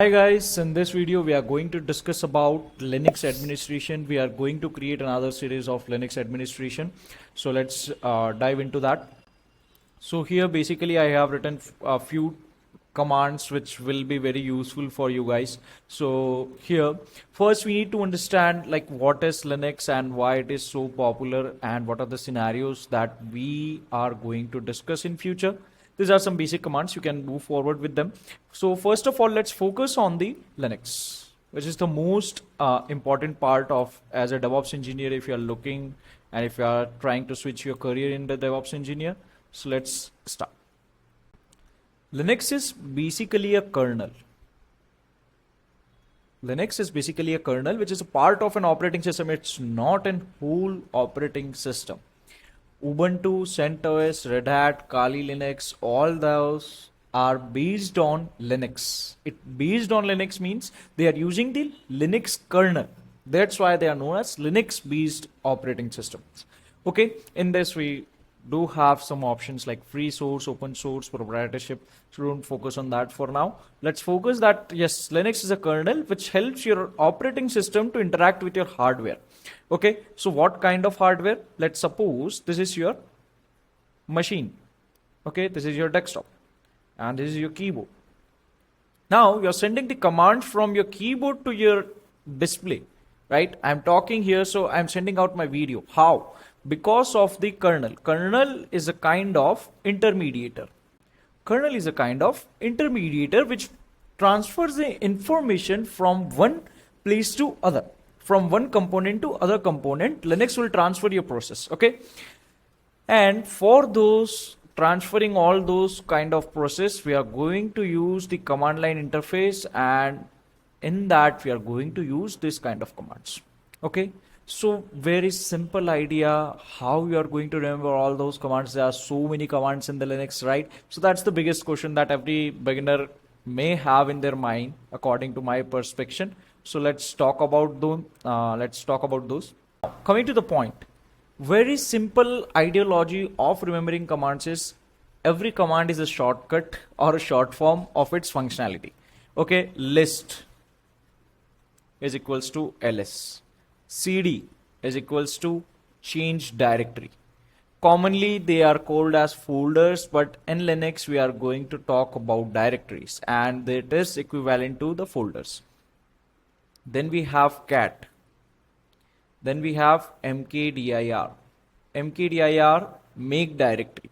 Hi guys, in this video we are going to discuss about Linux administration. We are going to create another series of Linux administration. So let's dive into that. So here basically I have written a few commands which will be very useful for you guys. So here first we need to understand like what is Linux and why it is so popular and what are the scenarios that we are going to discuss in future. These are some basic commands. You can move forward with them. So first of all, let's focus on the Linux, which is the most important part of as a DevOps engineer if you are looking and if you are trying to switch your career in the DevOps engineer. So let's start. Linux is basically a kernel. Linux is basically a kernel which is a part of an operating system. It's not a whole operating system. Ubuntu, CentOS, Red Hat, Kali Linux, all those are based on Linux. Based on Linux means they are using the Linux kernel. That's why they are known as Linux based operating systems. Okay, in this we do have some options like free source, open source, proprietorship. So don't focus on that for now. Let's focus that yes, Linux is a kernel which helps your operating system to interact with your hardware. Okay, so what kind of hardware? Let's suppose this is your machine. Okay, this is your desktop and this is your keyboard. Now you're sending the command from your keyboard to your display, right? I'm talking here, so I'm sending out my video. How? Because of the kernel. Kernel is a kind of intermediator. Kernel is a kind of intermediator which transfers the information from one place to other. From one component to other component, Linux will transfer your process. Okay. And for those transferring all those kind of process, we are going to use the command line interface, and in that we are going to use this kind of commands. Okay. So very simple idea how you are going to remember all those commands. There are so many commands in the Linux, right? So that's the biggest question that every beginner may have in their mind according to my perspective. So let's talk about those. Coming to the point, very simple ideology of remembering commands is every command is a shortcut or a short form of its functionality. Okay, list is equals to ls. cd is equals to change directory. Commonly they are called as folders, but in Linux we are going to talk about directories and it is equivalent to the folders. Then we have cat. Then we have mkdir. Mkdir make directory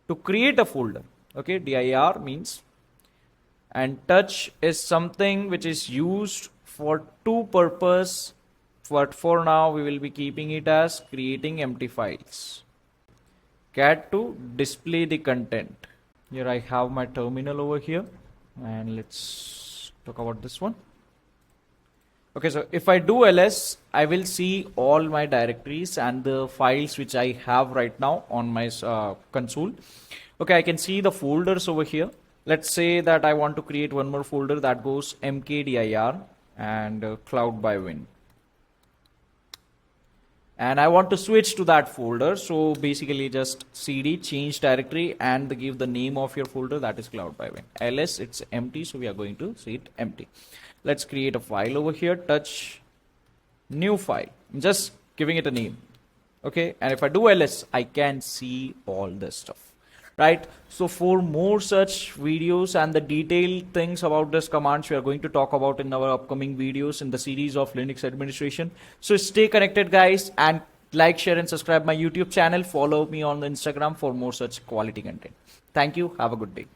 to create a folder. Okay, dir means, and touch is something which is used for two purpose, but for now we will be keeping it as creating empty files. Cat to display the content. Here I have my terminal over here, and let's talk about this one. Okay, so if I do ls, I will see all my directories and the files which I have right now on my console. Okay, I can see the folders over here. Let's say that I want to create one more folder that goes mkdir and Cloudbyvin. And I want to switch to that folder. So basically just cd change directory and give the name of your folder, that is Cloudbyvin. ls, it's empty, so we are going to see it empty. Let's create a file over here, touch new file, I'm just giving it a name. Okay, and if I do ls, I can see all this stuff, right? So for more such videos and the detailed things about this commands, we are going to talk about in our upcoming videos in the series of Linux administration. So stay connected guys, and like, share and subscribe my YouTube channel. Follow me on the Instagram for more such quality content. Thank you. Have a good day.